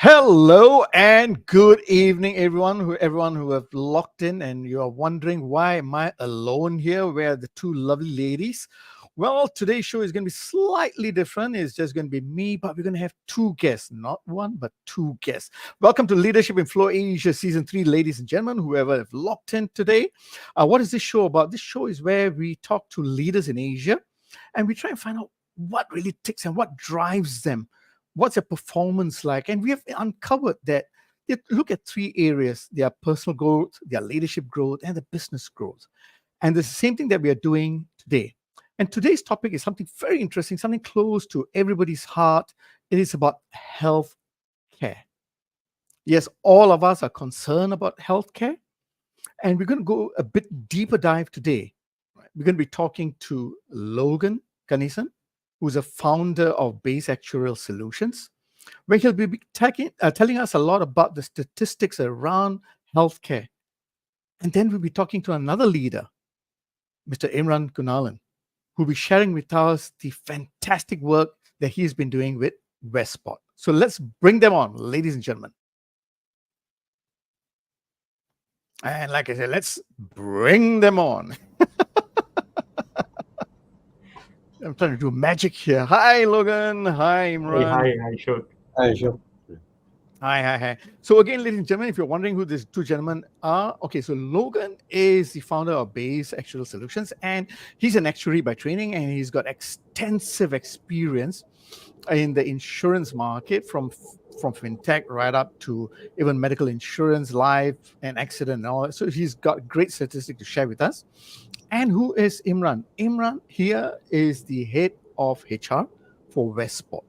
Hello and good evening, everyone who have locked in, and you are wondering why am I alone here? Where are the two lovely ladies? Well, today's show is going to be slightly different. It's just going to be me, but we're going to have two guests, not one, but two guests. Welcome to Leadership in Flow Asia Season 3, ladies and gentlemen, whoever have locked in today. What is this show about? This show is where we talk to leaders in Asia, and we try and find out what really ticks and what drives them. What's their performance like? And we have uncovered that they look at three areas: their personal growth, their leadership growth, and the business growth. And it's the same thing that we are doing today. And today's topic is something very interesting, something close to everybody's heart. It is about health care. Yes, all of us are concerned about healthcare, and we're going to go a bit deeper dive today. We're going to be talking to Logen Kanisan, who's a founder of Base Actuarial Solutions, where he'll be telling us a lot about the statistics around healthcare. And then we'll be talking to another leader, Mr. Imran who'll be sharing with us the fantastic work that he's been doing with Westport. So let's bring them on, ladies and gentlemen. And like I said, let's bring them on. I'm trying to do magic here. Hi, Logan. Hi, Imran. Hey, hi, sure. Hi, sure. Hi. So again, ladies and gentlemen, if you're wondering who these two gentlemen are, okay, so Logan is the founder of Base Actuarial Solutions, and he's an actuary by training, and he's got extensive experience in the insurance market from fintech right up to even medical insurance, life and accident and all. So he's got great statistics to share with us. And who is Imran? Imran here is the head of HR for Westport.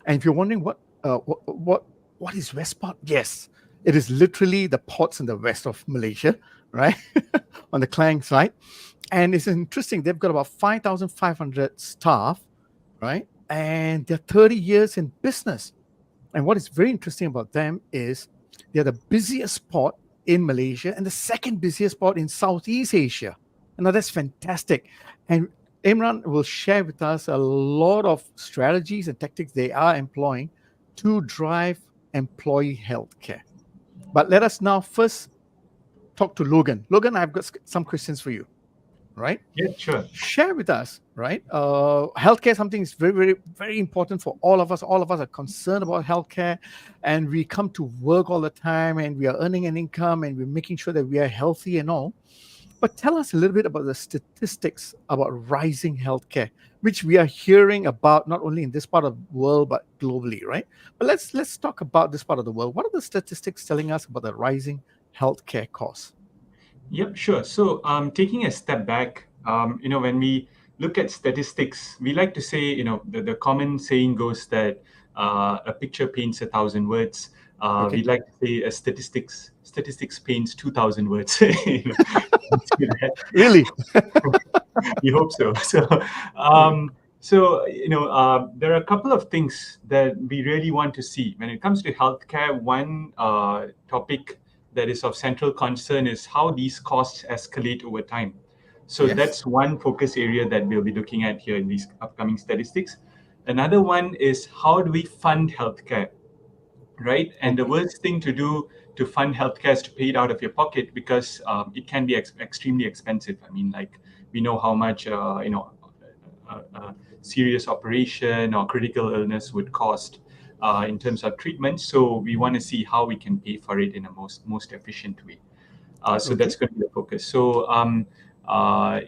And if you're wondering what is Westport? Yes, it is literally the ports in the west of Malaysia, right? On the Klang side. And it's interesting, they've got about 5,500 staff, right? And they're 30 years in business. And what is very interesting about them is they're the busiest port in Malaysia and the second busiest port in Southeast Asia. Now that's fantastic. And Imran will share with us a lot of strategies and tactics they are employing to drive employee healthcare. But let us now first talk to Logan. Logan, I've got some questions for you, right? Yeah, sure. Share with us, right? Healthcare, something is very, very, very important for all of us. All of us are concerned about healthcare, and we come to work all the time, and we are earning an income, and we're making sure that we are healthy and all. But tell us a little bit about the statistics about rising healthcare, which we are hearing about not only in this part of the world, but globally, right? But let's talk about this part of the world. What are the statistics telling us about the rising healthcare costs? Yep, sure. So taking a step back, when we look at statistics, we like to say, the common saying goes that a picture paints 1,000 words. Okay. We like to say statistics paints 2,000 words. Really? We hope so. There are a couple of things that we really want to see when it comes to healthcare. One topic that is of central concern is how these costs escalate over time. So Yes. That's one focus area that we'll be looking at here in these upcoming statistics. Another one is how do we fund healthcare, right? And the worst thing to do to fund healthcare is to pay it out of your pocket, because it can be extremely expensive. I mean, like, we know how much a serious operation or critical illness would cost in terms of treatment. So we want to see how we can pay for it in a most efficient way. So that's going to be the focus. So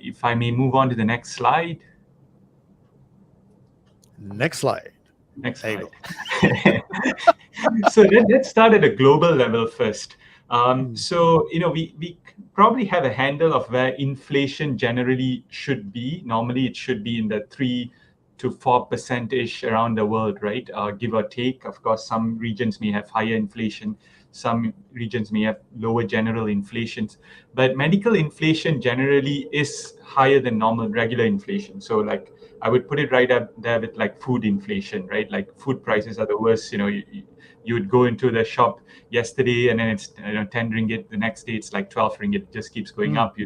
if I may move on to the next slide. Next slide. So let's start at a global level first. So we probably have a handle of where inflation generally should be. Normally, it should be in the 3 to 4% around the world, right? Give or take. Of course, some regions may have higher inflation. Some regions may have lower general inflations. But medical inflation generally is higher than normal regular inflation. So like, I would put it right up there with like food inflation, right? Like, food prices are the worst. You would go into the shop yesterday and then it's 10 ringgit. The next day it's like 12 ringgit. It just keeps going up.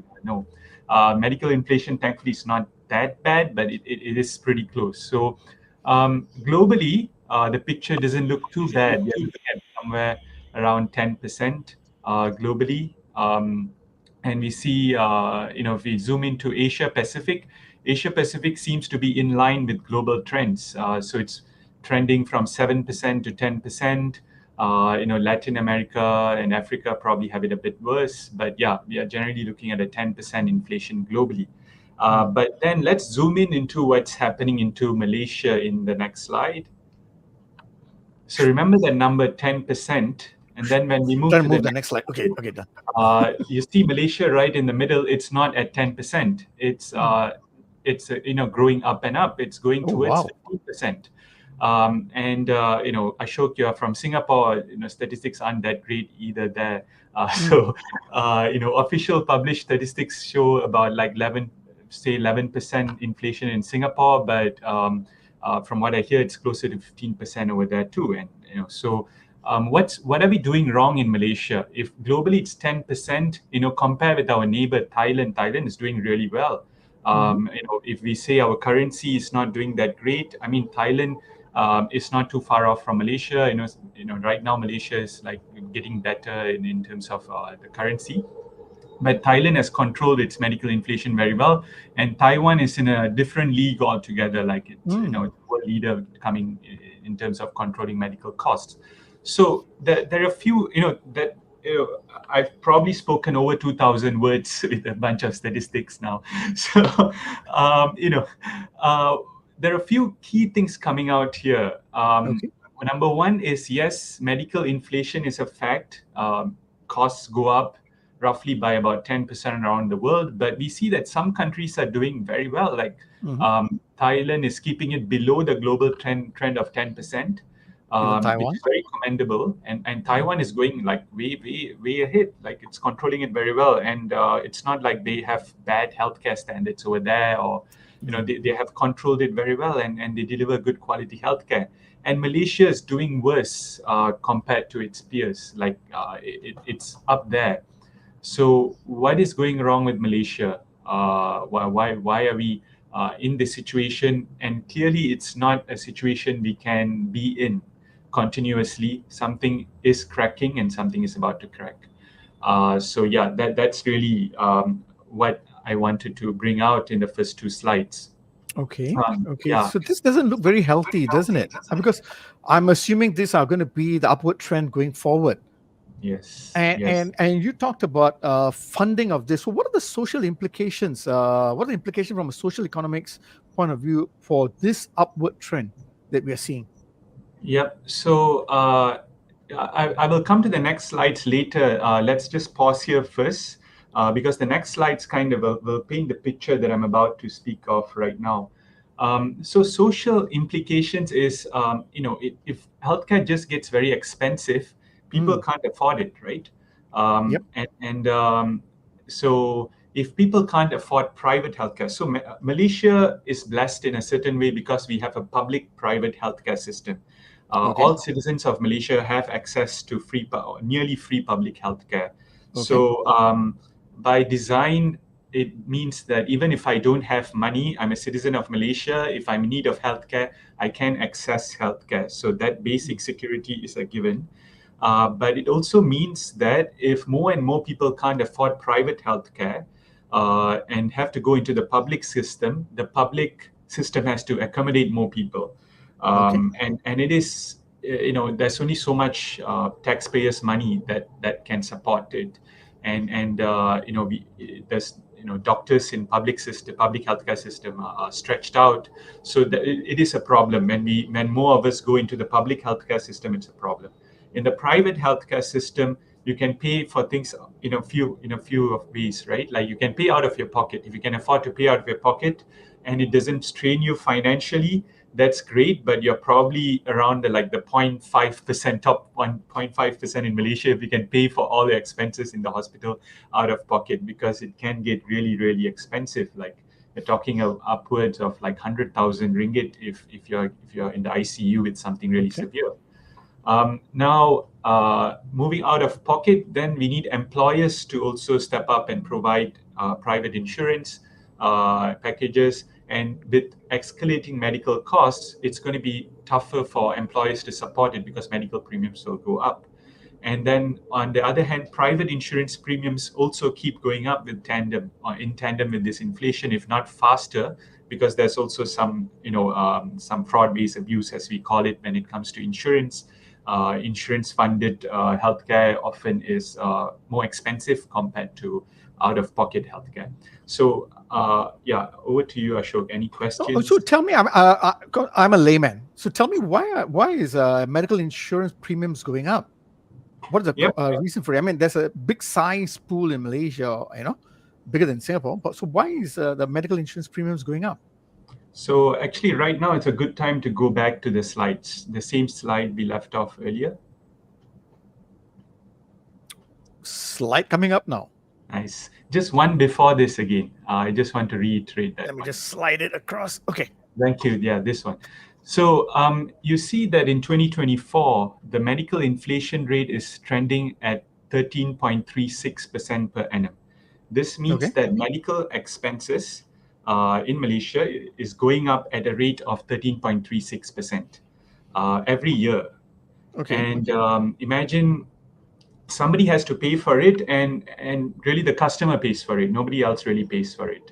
Medical inflation, thankfully, is not that bad, but it is pretty close. So globally, the picture doesn't look too bad. We are looking at somewhere around 10% globally. And we see, if we zoom into Asia Pacific, Asia Pacific seems to be in line with global trends. So it's trending from 7% to 10%. Latin America and Africa probably have it a bit worse, but yeah, we are generally looking at a 10% inflation globally. But then let's zoom in into what's happening into Malaysia in the next slide. So remember that number 10%, and then when we move Try to move the next slide. Okay, done. you see Malaysia right in the middle. It's not at 10%. It's growing up and up. It's going Oh, towards wow. 15%. Ashok, you are from Singapore. Statistics aren't that great either there. So official published statistics show about like 11% inflation in Singapore, but from what I hear, it's closer to 15% over there too. And so what are we doing wrong in Malaysia? If globally it's 10%, compare with our neighbor Thailand. Thailand is doing really well. If we say our currency is not doing that great, I mean Thailand is not too far off from Malaysia. Right now Malaysia is like getting better in terms of the currency. But Thailand has controlled its medical inflation very well, and Taiwan is in a different league altogether. Like it's world leader coming in terms of controlling medical costs. So there are a few that I've probably spoken over 2,000 words with a bunch of statistics now. So there are a few key things coming out here. Okay. Number one is, yes, medical inflation is a fact. Costs go up roughly by about 10% around the world, but we see that some countries are doing very well. Like Thailand is keeping it below the global trend of 10%, which is very commendable. And Taiwan is going like way ahead. Like it's controlling it very well, and it's not like they have bad healthcare standards over there, or they have controlled it very well, and they deliver good quality healthcare. And Malaysia is doing worse compared to its peers. Like it's up there. So what is going wrong with Malaysia? Why are we in this situation? And clearly, it's not a situation we can be in continuously. Something is cracking, and something is about to crack. So yeah, that's really what I wanted to bring out in the first two slides. Okay. Yeah. So this doesn't look very healthy, doesn't it? Because I'm assuming these are going to be the upward trend going forward. Yes. And you talked about funding of this. So what are the social implications? What are the implications from a social economics point of view for this upward trend that we are seeing? Yep. So I will come to the next slides later. Let's just pause here first, because the next slides kind of will paint the picture that I'm about to speak of right now. So social implications is, if healthcare just gets very expensive, people can't afford it, right? So if people can't afford private healthcare, so Malaysia is blessed in a certain way because we have a public-private healthcare system. All citizens of Malaysia have access to nearly free public healthcare. So by design, it means that even if I don't have money, I'm a citizen of Malaysia. If I'm in need of healthcare, I can access healthcare. So that basic security is a given. But it also means that if more and more people can't afford private healthcare and have to go into the public system has to accommodate more people. And it is, there's only so much taxpayers' money that can support it. And there's doctors in public healthcare system are stretched out. So it is a problem. When more of us go into the public healthcare system, it's a problem. In the private healthcare system, you can pay for things in a few of ways, right? Like you can pay out of your pocket. If you can afford to pay out of your pocket and it doesn't strain you financially, that's great, but you're probably around the 0.5%, top 1.5% in Malaysia if you can pay for all the expenses in the hospital out of pocket, because it can get really, really expensive. Like you're talking of upwards of like 100,000 ringgit if you're in the ICU with something really severe. Now, moving out of pocket, then we need employers to also step up and provide private insurance packages. And with escalating medical costs, it's going to be tougher for employers to support it because medical premiums will go up. And then on the other hand, private insurance premiums also keep going up with tandem or in tandem with this inflation, if not faster, because there's also some, some fraud-based abuse, as we call it, when it comes to insurance. Insurance-funded healthcare often is more expensive compared to out-of-pocket healthcare. So, over to you, Ashok. Any questions? So tell me, I'm a layman. So tell me why is medical insurance premiums going up? What is the Yep. reason for it? I mean, there's a big size pool in Malaysia, bigger than Singapore. But so why is the medical insurance premiums going up? So actually, right now, it's a good time to go back to the slides, the same slide we left off earlier. Slide coming up now. Nice. Just one before this again. I just want to reiterate that. Let me just slide it across. Okay. Thank you. Yeah, this one. So you see that in 2024, the medical inflation rate is trending at 13.36% per annum. This means that medical expenses in Malaysia is going up at a rate of 13.36% every year. And imagine somebody has to pay for it, and really the customer pays for it. Nobody else really pays for it.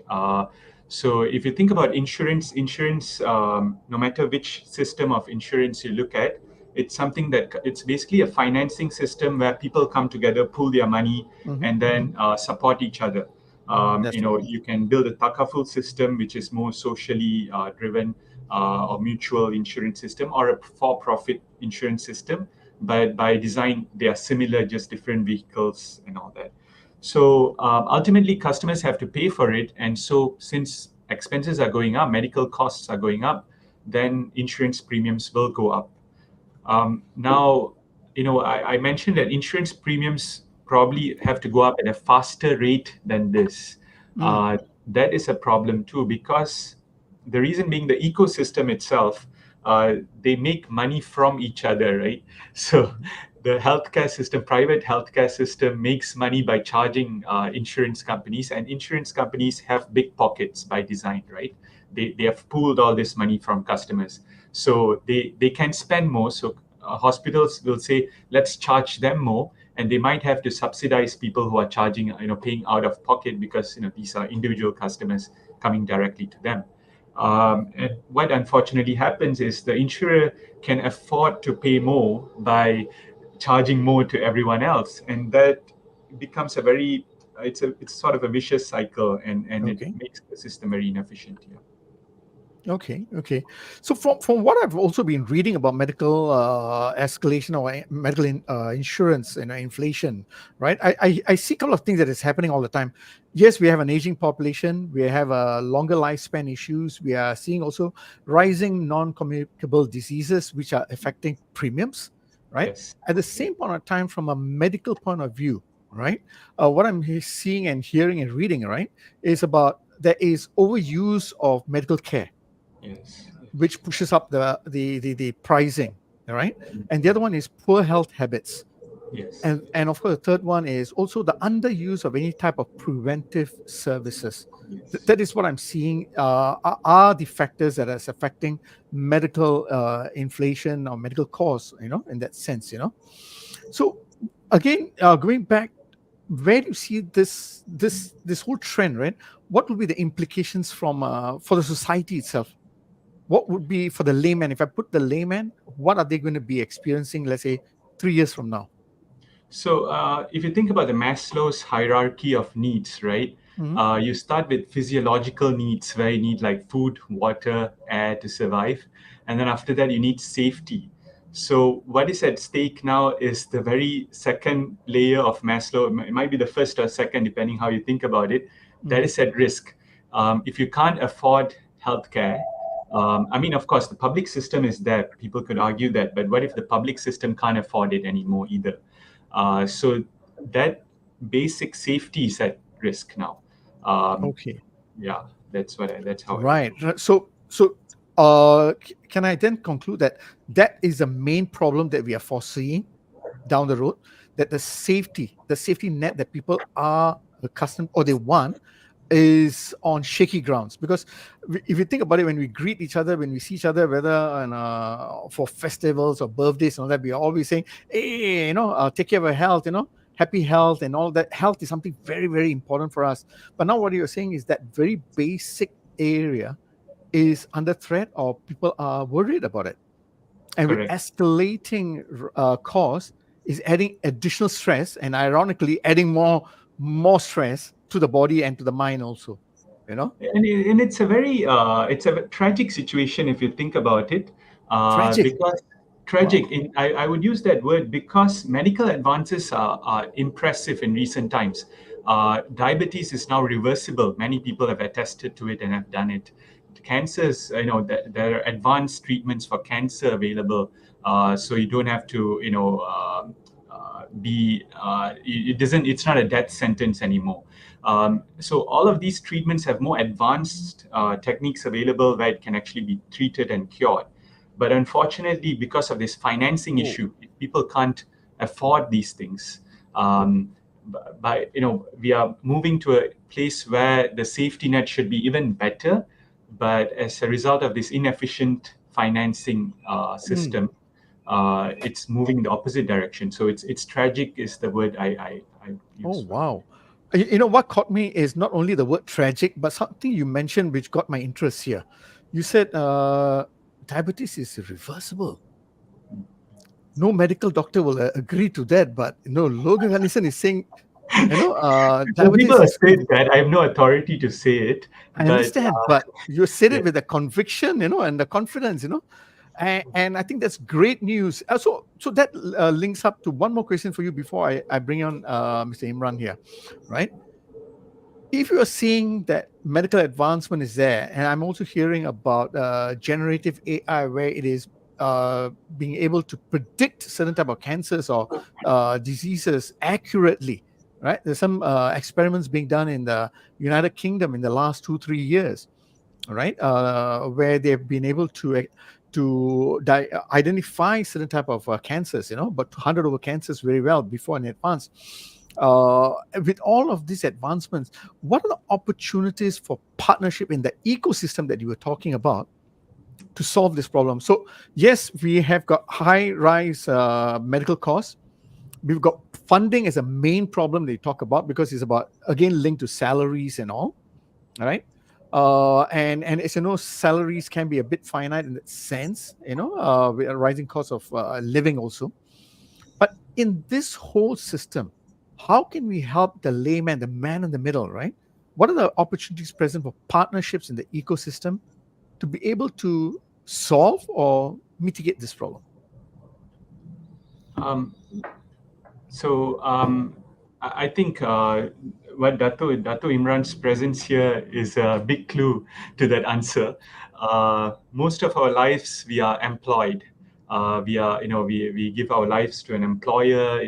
So if you think about insurance, no matter which system of insurance you look at, it's something that it's basically a financing system where people come together, pool their money, and then support each other. You can build a takaful system, which is more socially driven, or mutual insurance system, or a for-profit insurance system. But by design, they are similar, just different vehicles and all that. So ultimately, customers have to pay for it. And so since expenses are going up, medical costs are going up, then insurance premiums will go up. Now, I mentioned that insurance premiums probably have to go up at a faster rate than this. That is a problem too, because the reason being the ecosystem itself, they make money from each other, right? So the healthcare system, private healthcare system, makes money by charging insurance companies, and insurance companies have big pockets by design, right? They have pooled all this money from customers, so they can spend more. So hospitals will say, let's charge them more, and they might have to subsidize people who are charging, paying out of pocket, because these are individual customers coming directly to them. And what unfortunately happens is the insurer can afford to pay more by charging more to everyone else, and that becomes it's sort of a vicious cycle, and it makes the system very inefficient. Yeah. Okay. So from what I've also been reading about medical escalation or medical insurance and inflation, right? I see a couple of things that is happening all the time. Yes, we have an aging population. We have longer lifespan issues. We are seeing also rising non-communicable diseases, which are affecting premiums, right? Yes. At the same point of time, from a medical point of view, right? What I'm seeing and hearing and reading, right, is about there is overuse of medical care. Yes. Which pushes up the pricing, all right? And the other one is poor health habits. Yes. And of course, the third one is also the underuse of any type of preventive services. Yes. That is what I'm seeing are the factors that is affecting medical inflation or medical costs, in that sense, So again, going back, where do you see this whole trend, right? What will be the implications from for the society itself? What would be for the layman? If I put the layman, what are they going to be experiencing, let's say, 3 years from now? So if you think about the Maslow's hierarchy of needs, right? You start with physiological needs, where you need like food, water, air to survive. And then after that, you need safety. So what is at stake now is the very second layer of Maslow. It might be the first or second, depending how you think about it. That is at risk. If you can't afford healthcare, of course, the public system is there. People could argue that, but what if the public system can't afford it anymore either? So that basic safety is at risk now. Yeah, that's how. Right. So can I then conclude that is the main problem that we are foreseeing down the road, that the safety net that people are accustomed or they want is on shaky grounds, because if you think about it, when we greet each other, when we see each other, whether for festivals or birthdays and all that, we are always saying, hey, take care of your health, happy health and all that. Health is something very, very important for us. But now what you're saying is that very basic area is under threat, or people are worried about it. And with Correct. escalating cost is adding additional stress, and ironically adding more stress to the body and to the mind also, you know And it's a tragic situation if you think about it, tragic. because Wow. tragic. I would use that word because medical advances are impressive in recent times. Diabetes is now reversible. Many people have attested to it and have done it. Cancers, there are advanced treatments for cancer available, so you don't have to, be. It doesn't. It's not a death sentence anymore. So all of these treatments have more advanced techniques available where it can actually be treated and cured. But unfortunately, because of this financing Oh. issue, people can't afford these things. Um, we are moving to a place where the safety net should be even better, but as a result of this inefficient financing Mm. system, it's moving in the opposite direction. So it's tragic is the word I Oh, use for it. wow. What caught me is not only the word tragic, but something you mentioned which got my interest here. You said diabetes is reversible. No medical doctor will agree to that, but Logan Kanisan is saying, Well, people diabetes have is said that. I have no authority to say it, I but understand, but you said yeah. it with the conviction, and the confidence, and I think that's great news. So that links up to one more question for you before I bring on Mr. Imran here, right? If you are seeing that medical advancement is there, and I'm also hearing about generative AI, where it is being able to predict certain type of cancers or diseases accurately, right? There's some experiments being done in the United Kingdom in the last 2-3 years, right? Where they've been able to identify certain type of cancers, but to handle over cancers very well before in advance. With all of these advancements, what are the opportunities for partnership in the ecosystem that you were talking about to solve this problem? So yes, we have got high rise medical costs. We've got funding as a main problem they talk about, because it's about, again, linked to salaries and all right. And as you know, salaries can be a bit finite in that sense, with a rising cost of living also. But in this whole system, how can we help the layman, the man in the middle, right? What are the opportunities present for partnerships in the ecosystem to be able to solve or mitigate this problem? Um, I think what Dato Imran's presence here is a big clue to that answer. Most of our lives we are employed. We are, we give our lives to an employer.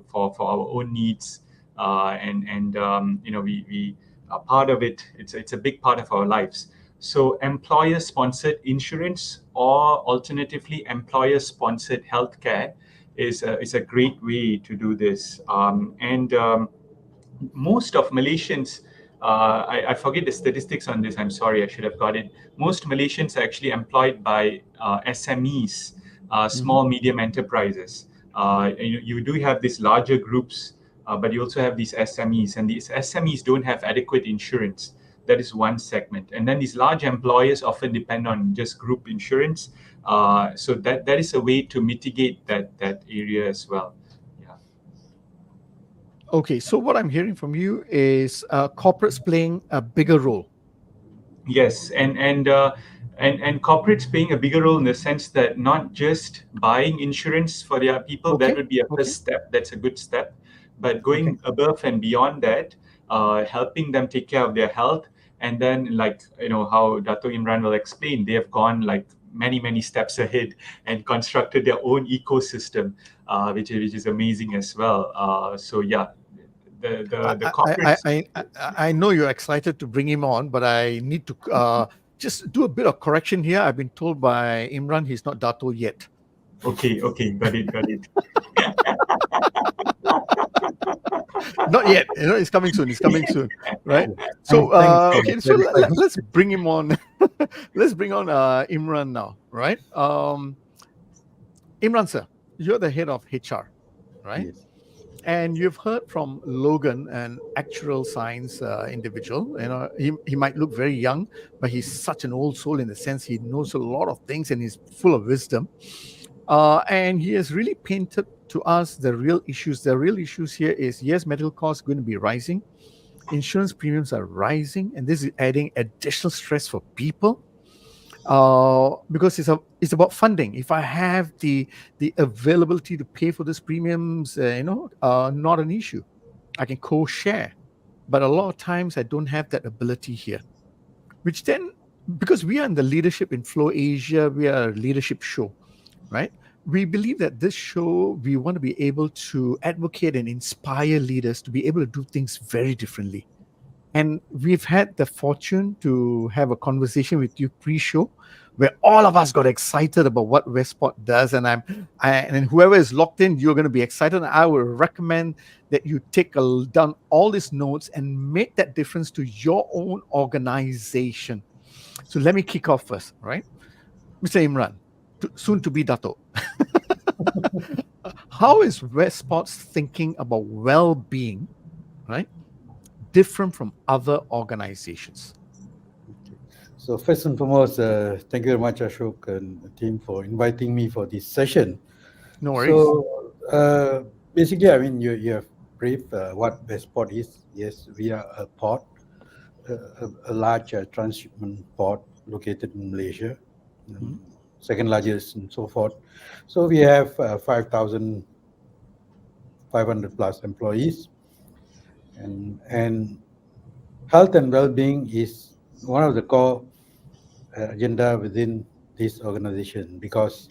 For our own needs, and we are part of it. It's a big part of our lives. So employer-sponsored insurance, or alternatively employer-sponsored healthcare, is a great way to do this. And most of Malaysians, I forget the statistics on this. I'm sorry, I should have got it. Most Malaysians are actually employed by SMEs, Mhm. small medium enterprises. You do have these larger groups, but you also have these SMEs, and these SMEs don't have adequate insurance. That is one segment. And then these large employers often depend on just group insurance. So that is a way to mitigate that area as well. Yeah. Okay, so what I'm hearing from you is corporates playing a bigger role. Yes, and corporates playing a bigger role in the sense that not just buying insurance for their people, that Okay, would be a okay, first step. That's a good step. But okay. going above and beyond that, helping them take care of their health, and then, like, how Dato Imran will explain, they have gone like many steps ahead and constructed their own ecosystem, which is amazing as well. So yeah, the I, I, corporates. I, I know you're excited to bring him on, but I need to just do a bit of correction here. I've been told by Imran he's not Dato yet. Okay, got it. Not yet. It's coming soon. It's coming soon, right? Yeah. So, Thanks for okay. So clarifying. let's bring him on. Let's bring on Imran now, right? Imran sir, you're the head of HR, right? Yes. And you've heard from Logan, an actuarial science individual. He might look very young, but he's such an old soul in the sense he knows a lot of things and he's full of wisdom. And he has really painted to us the real issues. The real issues here is yes, medical costs are going to be rising, insurance premiums are rising, and this is adding additional stress for people. Because it's about funding. If I have the availability to pay for these premiums, not an issue. I can co-share, but a lot of times I don't have that ability here. Which then, because we are in the leadership in Flow Asia, we are a leadership show, right? We believe that this show we want to be able to advocate and inspire leaders to be able to do things very differently. And we've had the fortune to have a conversation with you pre-show where all of us got excited about what Westport does. And whoever is locked in, you're going to be excited. And I would recommend that you take down all these notes and make that difference to your own organization. So let me kick off first, right? Mr. Imran, soon to be Dato. How is Westport's thinking about well-being, right, different from other organizations? So first and foremost, thank you very much, Ashok and the team for inviting me for this session. No worries. So basically, I mean, you have briefed what Westport is. Yes, we are a port, a large transshipment port located in Malaysia, second largest and so forth. So we have 5,500 plus employees, and health and well-being is one of the core agenda within this organization because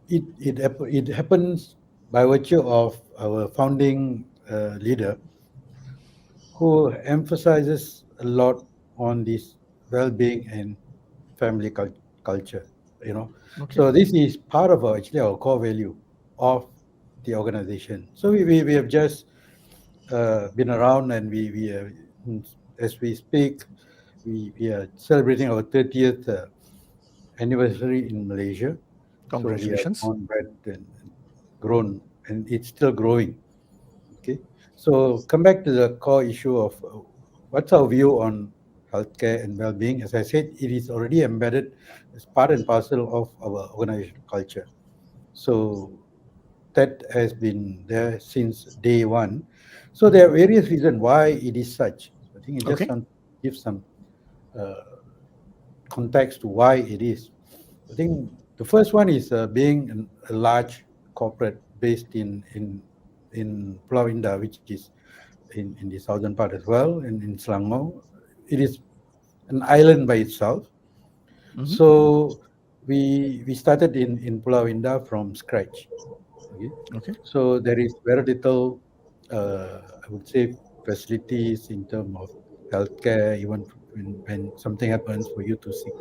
it happens by virtue of our founding leader who emphasizes a lot on this well-being and family culture, So this is part of actually our core value of the organization. So we have just been around, and we as we speak, we are celebrating our 30th anniversary in Malaysia. Congratulations. So we have bred and grown, and it's still growing. Okay, so come back to the core issue of what's our view on healthcare and well-being. As I said, it is already embedded as part and parcel of our organizational culture. So that has been there since day one. So there are various reasons why it is such. I think it just gives some context to why it is. I think the first one is being a large corporate based in Pulau Indah, which is in the southern part as well, in Selangor. It is an island by itself. So we started in Pulau Indah from scratch. Okay. So there is very little, I would say, facilities in terms of healthcare. Even when something happens, for you to seek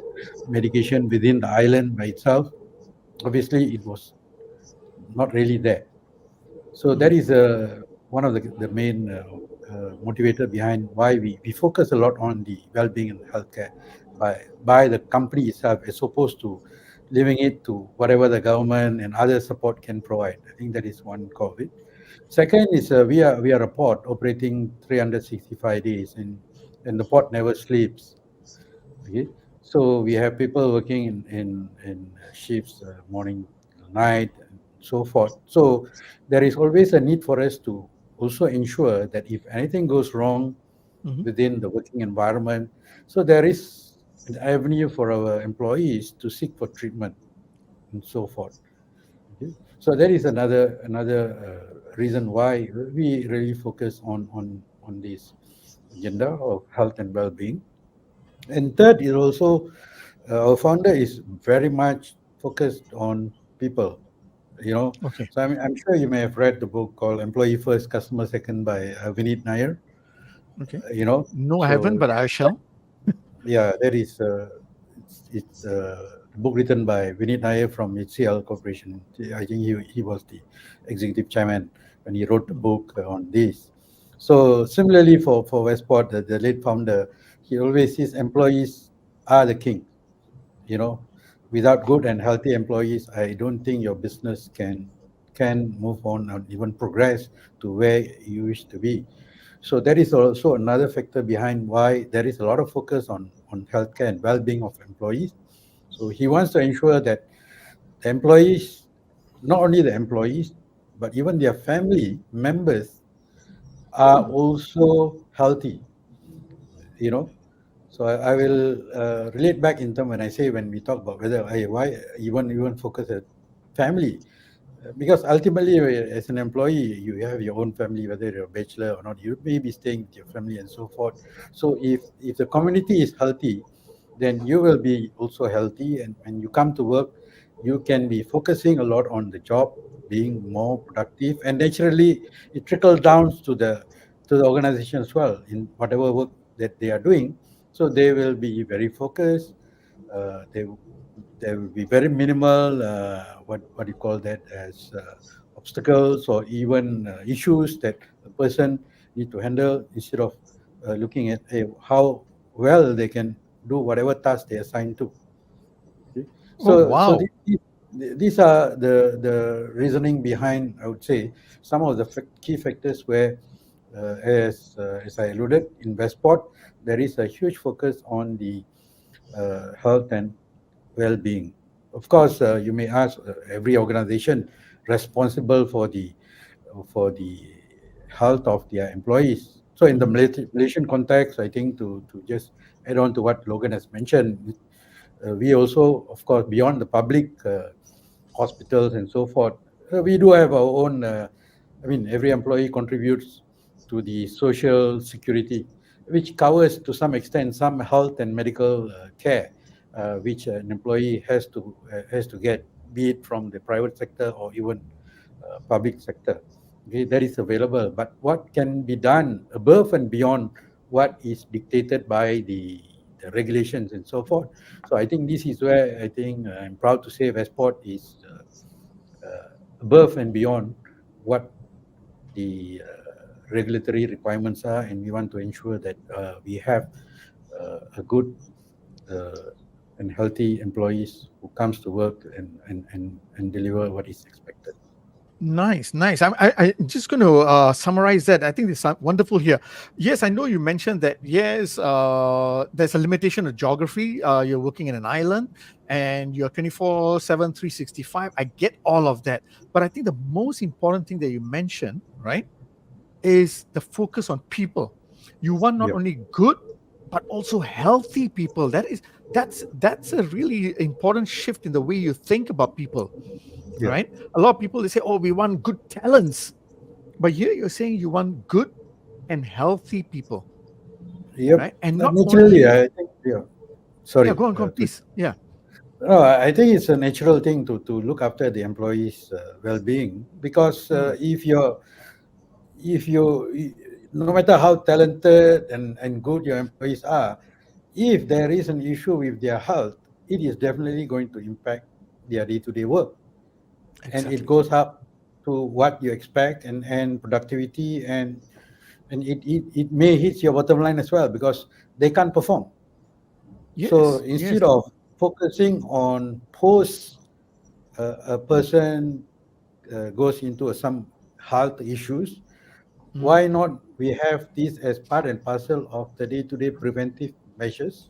medication within the island by itself, obviously it was not really there. So that is one of the main motivator behind why we focus a lot on the well-being and healthcare by the company itself, as opposed to leaving it to whatever the government and other support can provide. I think that is one core of it. Second is we are a port operating 365 days, and the port never sleeps. Okay, so we have people working in shifts, morning, night, and so forth. So there is always a need for us to also ensure that if anything goes wrong within the working environment, so there is an avenue for our employees to seek for treatment and so forth. Okay? So that is another reason why we really focus on this agenda of health and well-being. And third is also our founder is very much focused on people. So I'm sure you may have read the book called Employee First, Customer Second by Vinit Nair. No, I haven't, but I shall. Yeah, that is it's a book written by Vinit Nair from HCL Corporation. I think he was the executive chairman when he wrote the book on this. So similarly for Westport, the late founder, he always says employees are the king. You know, without good and healthy employees, I don't think your business can move on or even progress to where you wish to be. So that is also another factor behind why there is a lot of focus on healthcare and well-being of employees. So he wants to ensure that the employees, not only the employees, but even their family members are also healthy, you know. So I will relate back in term when I say when we talk about whether why even focus at family. Because ultimately, as an employee, you have your own family, whether you're a bachelor or not. You may be staying with your family and so forth. So if the community is healthy, then you will be also healthy. And when you come to work, you can be focusing a lot on the job, being more productive, and naturally it trickles down to the organization as well in whatever work that they are doing. So they will be very focused. They there will be very minimal what you call that as obstacles or even issues that a person need to handle instead of looking at how well they can do whatever task they assigned to. Okay? Oh, So wow. these are the reasoning behind, I would say, some of the key factors where, as I alluded in Westport, there is a huge focus on the health and well-being. Of course, you may ask every organization responsible for the health of their employees. So in the Malaysian context, I think to just add on to what Logan has mentioned, we also, of course, beyond the public hospitals and so forth, we do have our own. I mean, every employee contributes to the social security, which covers to some extent some health and medical care, which an employee has to get, be it from the private sector or even public sector. Okay, that is available. But what can be done above and beyond what is dictated by the regulations and so forth? So I think this is where I think I'm proud to say Westport is above and beyond what the regulatory requirements are, and we want to ensure that we have a good uh, and healthy employees who comes to work and deliver what is expected. Nice, nice. I'm just going to summarize that. I think this is wonderful here. Yes, I know you mentioned that. Yes, there's a limitation of geography. You're working in an island, and you're 24/7, 365. I get all of that, but I think the most important thing that you mentioned, right, is the focus on people. You want not Yep. only good, but also healthy people. That's a really important shift in the way you think about people, Yeah. right? A lot of people, they say, oh, we want good talents, but here you're saying you want good and healthy people, Yep. right? And not Naturally, only, I think. Yeah. yeah, Sorry. go on, please. Yeah. No, I think it's a natural thing to look after the employees' well-being because if you no matter how talented and good your employees are, if there is an issue with their health, it is definitely going to impact their day-to-day work, and it Exactly. goes up to what you expect and productivity, and it may hit your bottom line as well because they can't perform. So Yes, yes. instead of focusing on post a person goes into some health issues, Mhm. why not we have this as part and parcel of the day-to-day preventive measures,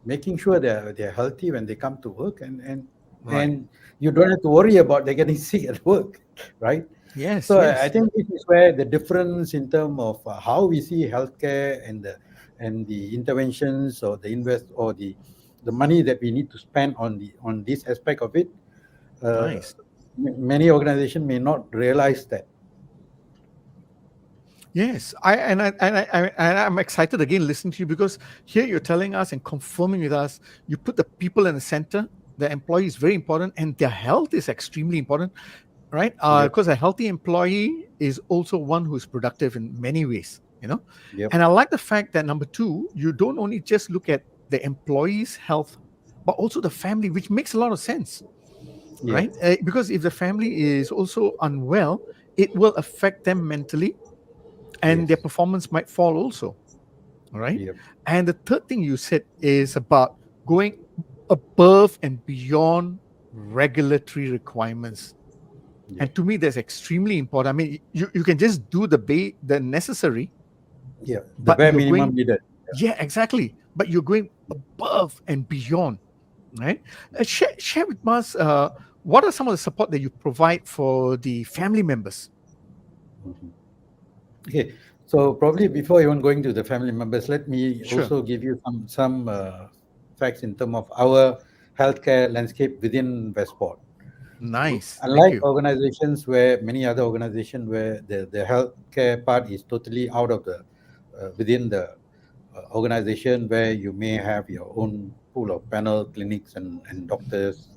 making sure they're healthy when they come to work, Right. and you don't have to worry about they getting sick at work, right? Yes, So I yes. think this is where the difference in terms of how we see healthcare and the interventions or the invest or the money that we need to spend on this aspect of it. Uh, Nice. Many organizations may not realize that. Yes, I'm excited again listening to you because here you're telling us and confirming with us you put the people in the center. The employee is very important, and their health is extremely important, right? Yep. Because a healthy employee is also one who is productive in many ways, you know. Yep. And I like the fact that number two, you don't only just look at the employee's health, but also the family, which makes a lot of sense, Yeah. right? Because if the family is also unwell, it will affect them mentally, and their Yes. performance might fall also, right? Yep. And the third thing you said is about going above and beyond regulatory requirements. Yeah. And to me, that's extremely important. I mean, you can just do the necessary, Yeah. The but bare you're minimum going, needed. yeah, exactly. But you're going above and beyond, right? Share with us what are some of the support that you provide for the family members? Mhm. Okay. So probably before even going to the family members, let me Sure. also give you some facts in terms of our healthcare landscape within Westport. Okay. Nice. Thank Unlike you. organizations where many other organizations where the healthcare part is totally out of the within the organization, where you may have your own pool of panel clinics and doctors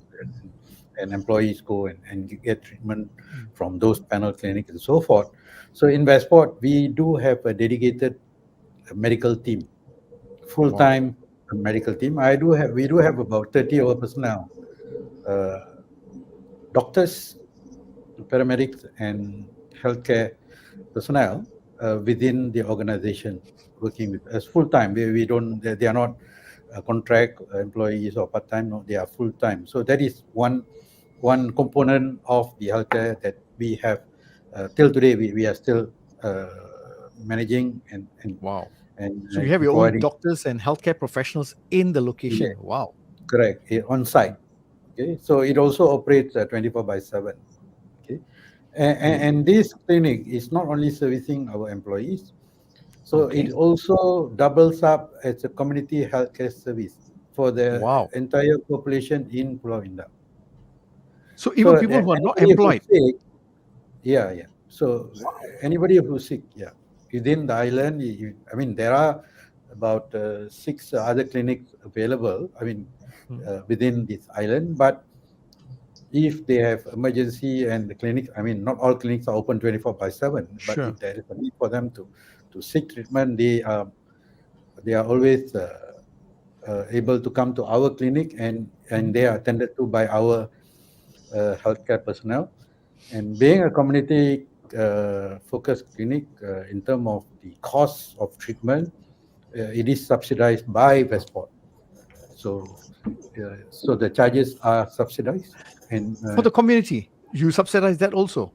and employees go and get treatment from those panel clinics and so forth. So in Westport, we do have a dedicated medical team, Wow. full-time medical team. We do have about 30 over personnel, uh, doctors, paramedics, and healthcare personnel within the organization working with us full time. We don't, they are not contract employees or part time, no, they are full time. So that is one component of the healthcare that we have till today. We are still uh, managing Wow. and, So you and have your own providing. doctors and healthcare professionals in the Yeah, location. Wow. correct, on site. Okay, so it also operates 24 by 7. Okay, Great. and this clinic is not only servicing our employees, so it Okay. also doubles up as a community healthcare service for the Wow. entire population in Pulau Indah. So So even people who are not anybody who's employed. sick, yeah, yeah. So Wow. anybody who's sick, yeah, within the island, I mean, there are about 6 other clinics available. I mean, Hmm. within this island, but if they have emergency and the clinic, I mean, not all clinics are open 24 by 7, but Sure. if there is a need for them to seek treatment, they are always able to come to our clinic, and they are attended to by our healthcare personnel. And being a community focused clinic, in terms of the cost of treatment, it is subsidized by Westport. So, so the charges are subsidized, and For the community, you subsidize that also.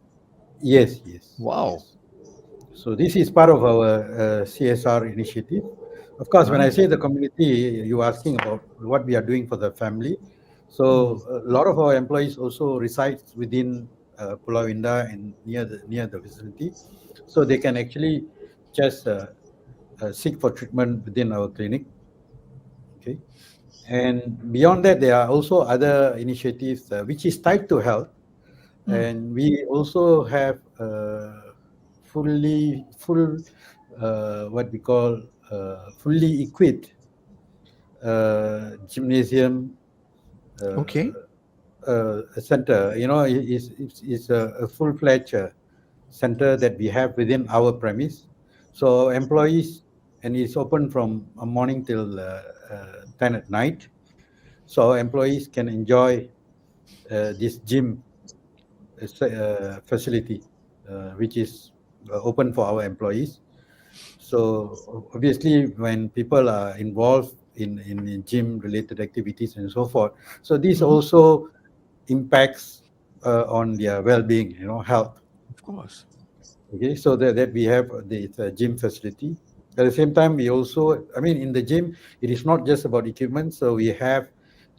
yes, yes, Wow. yes. So this is part of our CSR initiative. Of course, when I Nice. say the community, you asking about what we are doing for the family. Mm. So a lot of our employees also reside within Pulau Indah and near the vicinity, so they can actually just seek for treatment within our clinic. Okay, and beyond that, there are also other initiatives which is tied to health, Mm. and we also have full what we call fully equipped gymnasium Okay. center. You know, is a full-fledged center that we have within our premise. So employees, and it's open from morning till 10 at night. So employees can enjoy this gym facility, which is open for our employees. So obviously, when people are involved in gym related activities and so forth, so this Mhm. also impacts on their well-being, health. Of course. Okay, so that we have the gym facility. At the same time, we also, I mean, in the gym, it is not just about equipment. So we have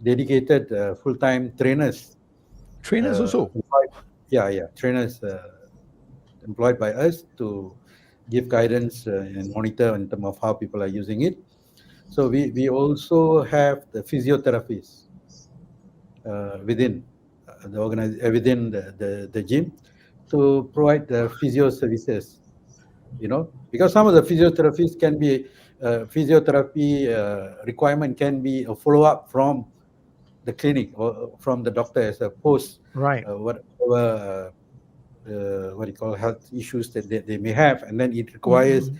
dedicated full-time trainers. Trainers also. Employed, yeah, yeah, trainers employed by us to give guidance and monitor in terms of how people are using it. So we also have the physiotherapists within within the gym to provide the physio services. Because some of the physiotherapists can be physiotherapy requirement can be a follow up from the clinic or from the doctor as a post Right. whatever what you call health issues that they may have, and then it requires Mhm.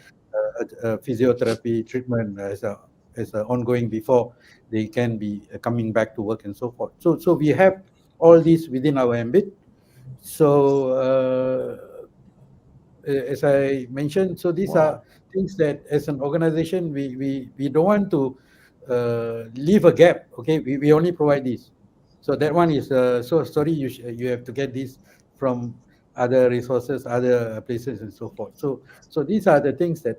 physiotherapy treatment as ongoing before they can be coming back to work and so forth. So we have all these within our ambit. So as I mentioned, so these are things that as an organization we don't want to leave a gap. Okay, we only provide this. So that one is so sorry, you have to get this from other resources, other places, and so forth. So these are the things that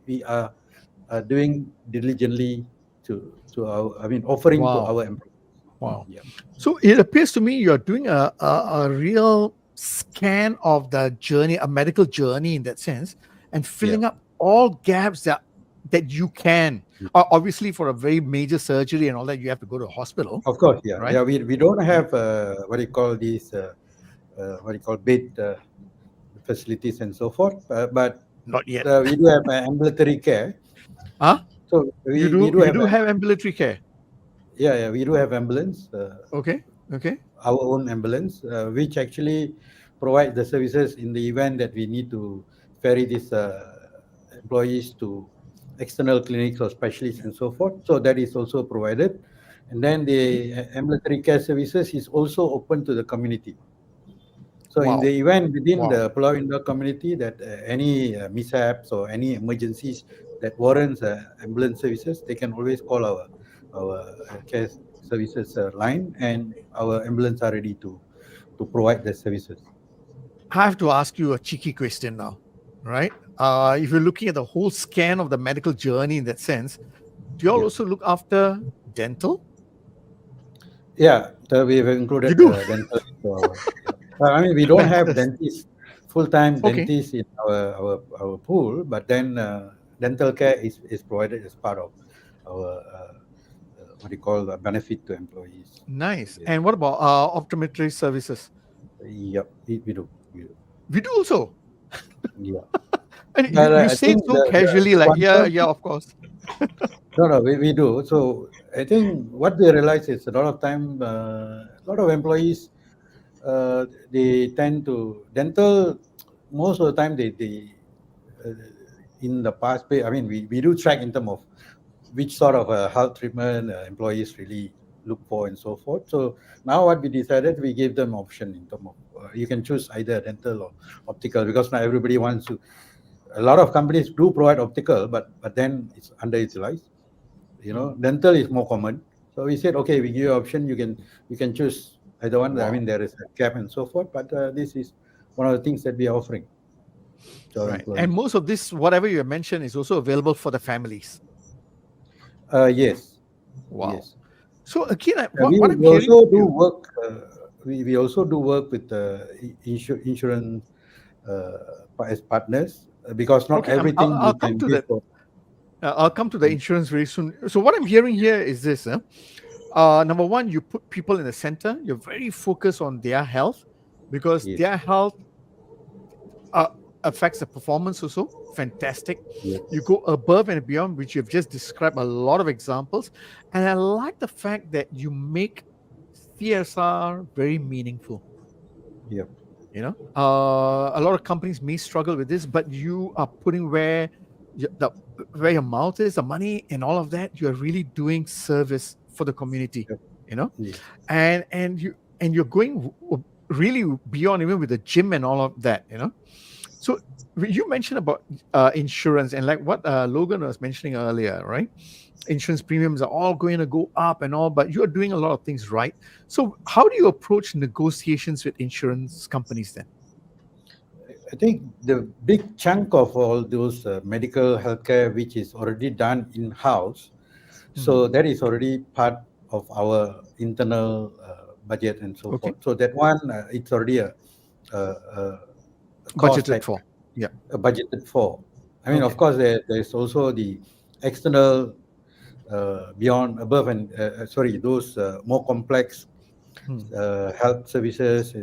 we are doing diligently to our, I mean, offering to our employees. Wow. Yeah. So it appears to me you're doing a real scan of the journey, a medical journey in that sense, and filling up all gaps that you can. Obviously, for a very major surgery and all that, you have to go to a hospital. Of course, yeah, right? yeah. We don't have what do you call these what do you call bed facilities and so forth, but Not yet. we do have ambulatory care. Huh? So You we do have ambulatory care. Yeah, we do have ambulance. Okay. Our own ambulance, which actually provide the services in the event that we need to ferry these employees to external clinics or specialists and so forth. So that is also provided. And then the ambulatory care services is also open to the community. So in the event within the Pulau Indah community that any mishaps or any emergencies that warrants ambulance services, they can always call our care services line, and our ambulance are ready to provide the services. I have to ask you a cheeky question now, right? If you're looking at the whole scan of the medical journey in that sense, do you all also look after dental? Yeah, we have included dental. I mean, we don't have dentists, full-time dentists in our pool, but then dental care is provided as part of our what do you call benefit to employees. Nice. And what about optometry services? Yep, we do. We do also. Yeah. And you say it so casually, like yeah, of course. No, we do. So I think what we realize is a lot of time, a lot of employees, they tend to dental. Most of the time, they in the past, I mean, we do track in terms of which sort of health treatment employees really look for and so forth. So now what we decided, we gave them option in terms of you can choose either dental or optical, because not everybody wants to. A lot of companies do provide optical, but then it's underutilized. Dental is more common. So we said, okay, we give you option. You can choose either one. I mean, there is a cap and so forth, but this is one of the things that we are offering to our employees. And most of this, whatever you mentioned, is also available for the families. Yes. Wow. Yes. So again, we also do work. We also do work with insurance as partners, because not everything I'll come to that. I'll come to the insurance very soon. So what I'm hearing here is this: number one, you put people in the center. You're very focused on their health, because their health affects the performance also. Fantastic. Yes. You go above and beyond, which you've just described a lot of examples. And I like the fact that you make CSR very meaningful. Yeah. A lot of companies may struggle with this, but you are putting where your mouth is, the money and all of that. You're really doing service for the community. Yeah. And you're going really beyond, even with the gym and all of that. So you mentioned about insurance, and like what Logan was mentioning earlier, right? Insurance premiums are all going to go up and all, but you're doing a lot of things right. So how do you approach negotiations with insurance companies then? I think the big chunk of all those medical healthcare, which is already done in-house, so that is already part of our internal budget and so forth. So that one, it's already a budgeted for. Yeah. Budgeted for. I mean, of course, there's also the external beyond, above, and those more complex health services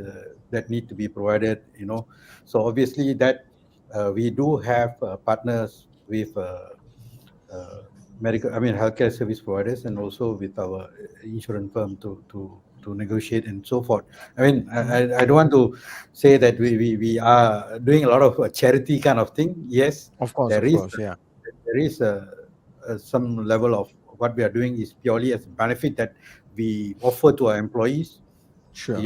that need to be provided. So obviously that we do have partners with healthcare service providers, and also with our insurance firm to negotiate and so forth. I mean, I don't want to say that we are doing a lot of charity kind of thing. Yes, of course, there is a some level of what we are doing is purely as a benefit that we offer to our employees, Sure.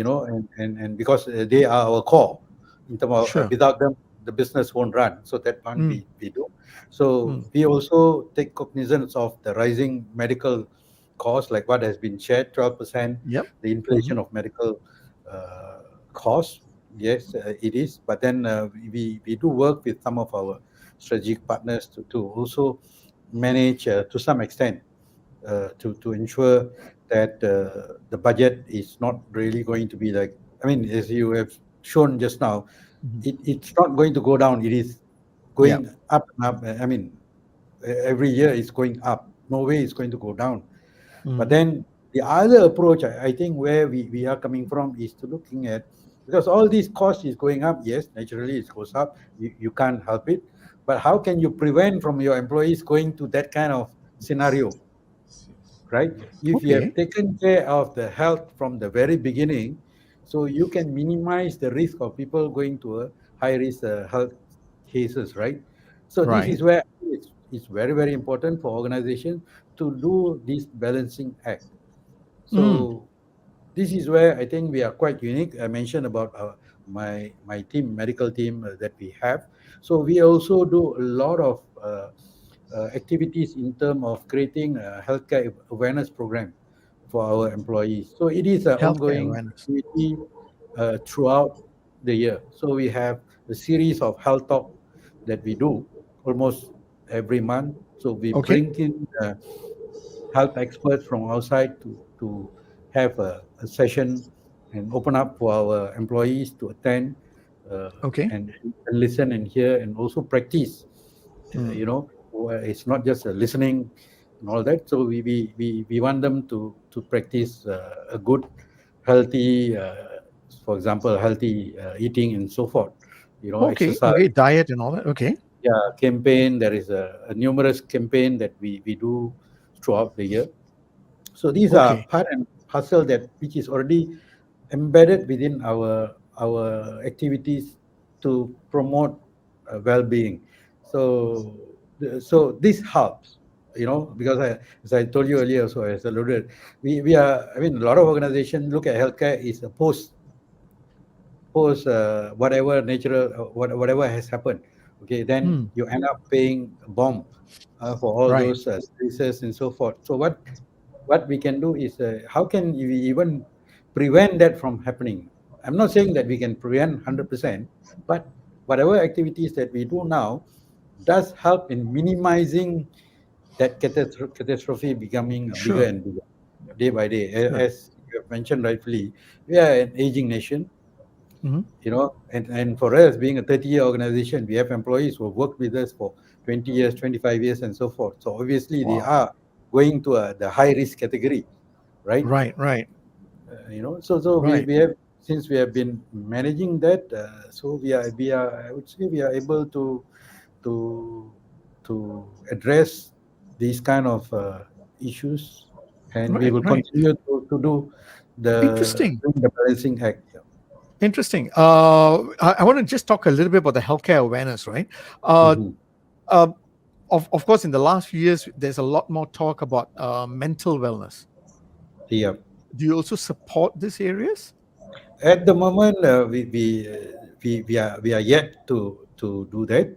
and because they are our core in terms of Sure. without them the business won't run. So that one Mm. we do. So we also take cognizance of the rising medical costs, like what has been shared, 12%, Yep. the inflation of medical costs. Yes, it is. But then we do work with some of our strategic partners to also manage to some extent to ensure that the budget is not really going to be like, I mean, as you have shown just now, it's not going to go down. It is Yeah. going up and up. I mean, every year it's going up. No way it's going to go down. But then the other approach, I think, where we are coming from is to looking at, because all these costs is going up. Yes, naturally it goes up. You can't help it. But how can you prevent from your employees going to that kind of scenario? Right? If you have Okay. taken care of the health from the very beginning, so you can minimize the risk of people going to a high risk health cases, right? So this Right. is where it's very, very important for organizations to do this balancing act. Mm. So this is where I think we are quite unique. I mentioned about my team, medical team that we have. So we also do a lot of activities in terms of creating a healthcare awareness program for our employees. So it is an Healthcare ongoing awareness. activity throughout the year. So we have a series of health talk that we do almost every month. So we Okay. bring in health experts from outside to have a session and open up for our employees to attend Okay. and listen and hear and also practice. Mm. Where it's not just listening and all that. So we want them to practice a good, healthy, for example, healthy eating and so forth. Okay. Exercise. Okay. Diet and all that. Okay. Yeah, campaign. There is a numerous campaign that we do throughout the year. So these are Okay. part and parcel that which is already embedded within our activities to promote well-being. So this helps, because as I told you earlier, so as alluded, we are. I mean, a lot of organizations look at healthcare is a post whatever natural whatever has happened. Okay, then Mm. you end up paying a bomb for all Right. those services and so forth. So what we can do is how can we even prevent that from happening? I'm not saying that we can prevent 100%, but whatever activities that we do now does help in minimizing that catastrophe becoming bigger Sure. and bigger day by day. Sure. As you have mentioned rightfully, we are an aging nation, Mm-hmm. and for us, being a 30-year organization, we have employees who have worked with us for 20 years, 25 years, and so forth. So obviously, they Wow. are going to the high risk category, right? Right. Right. So Right. we have, since we have been managing that, so we are I would say we are able to to address these kind of issues, and we Right. will Right. continue to do Interesting. the balancing act. Yeah. Interesting. I want to just talk a little bit about the healthcare awareness, right? Uh, Mhm. uh, of course, in the last few years, there's a lot more talk about mental wellness. Yeah. Do you also support these areas? At the moment, we are yet to do that,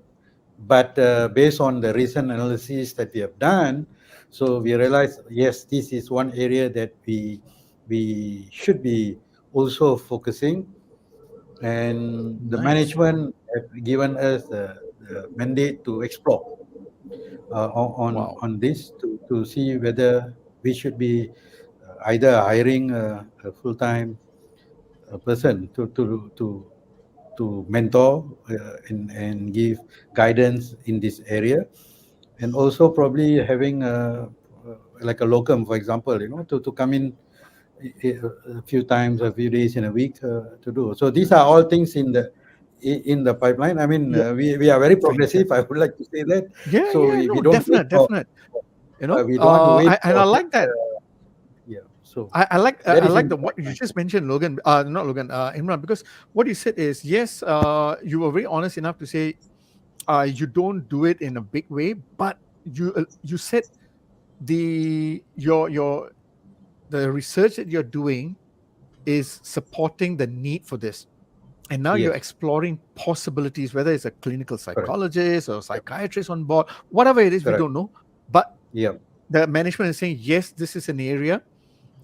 but based on the recent analysis that we have done, so we realize yes, this is one area that we should be also focusing, and the Nice. management have given us the mandate to explore on Wow. on this to see whether we should be either hiring a full-time person to mentor and give guidance in this area, and also probably having like a locum, for example, to come in a few times, a few days in a week to do. So these are all things in the pipeline. I mean, Yeah. we are very progressive. I Fantastic. would like to say that. Yeah. So Yeah. we No. don't wait Definite. for Definite. we don't want to wait And I for like that. yeah. So that I is like in the the what you pipeline. just mentioned, Logan. Not Logan. Imran, because what you said is yes. You were very honest enough to say you don't do it in a big way, but you said the research that you're doing is supporting the need for this, and now you're Yes, exploring possibilities, whether it's a clinical correct. psychologist or Yep, psychiatrist on board, whatever it is, we correct. don't know. But Yep, the management is saying, yes, this is an area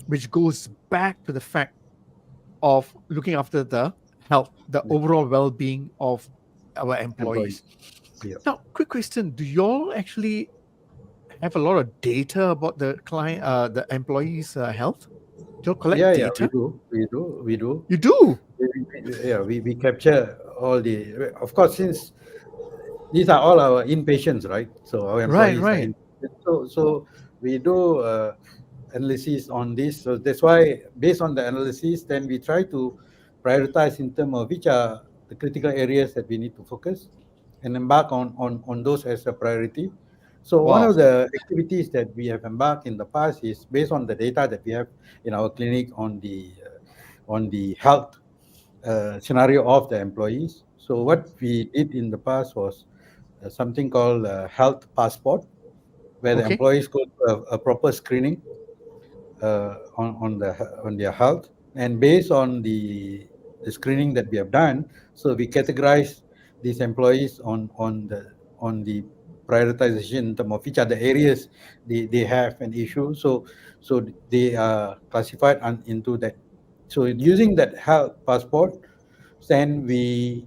which goes back to the fact of looking after the health, the yep. overall well-being of our Employees. employees. Yep. Now, quick question: do you all actually have a lot of data about the client, the employees' health? Do you collect Yeah, we data? do. We do. You do. Yeah, we capture all the, of course, since these are all our inpatients, right? So our Right, employees are right. in. So we do analysis on this. So that's why, based on the analysis, then we try to prioritize in terms of which are the critical areas that we need to focus and embark on those as a priority. So one Wow. of the activities that we have embarked in the past is based on the data that we have in our clinic on the health scenario of the employees. So what we did in the past was something called health passport, where the Okay. employees go to a proper screening on their health, and based on the screening that we have done, so we categorize these employees on the prioritization in terms of which are the areas they have an issue. So they are classified into that. So using that health passport, then we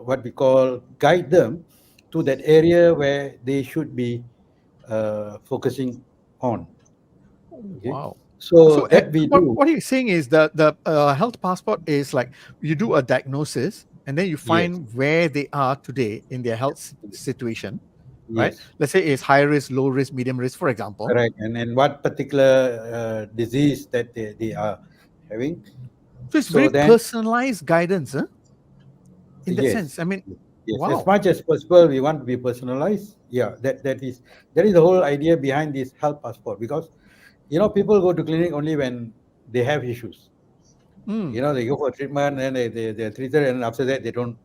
what we call guide them to that area where they should be focusing on. Okay, Wow. so So that we do. what you're saying is that the health passport is like you do a diagnosis and then you Yes, find where they are today in their health situation, right? yes, Let's say it's high risk, low risk, medium risk, for example. correct. And what particular disease that they are having. So it's So very then, personalized guidance, huh? In that yes, sense. I mean, yes, as wow. much as possible, we want to be personalized. Yeah, that is the whole idea behind this health passport, because people go to clinic only when they have issues. Mm, They go for treatment and they're treated, and after that they don't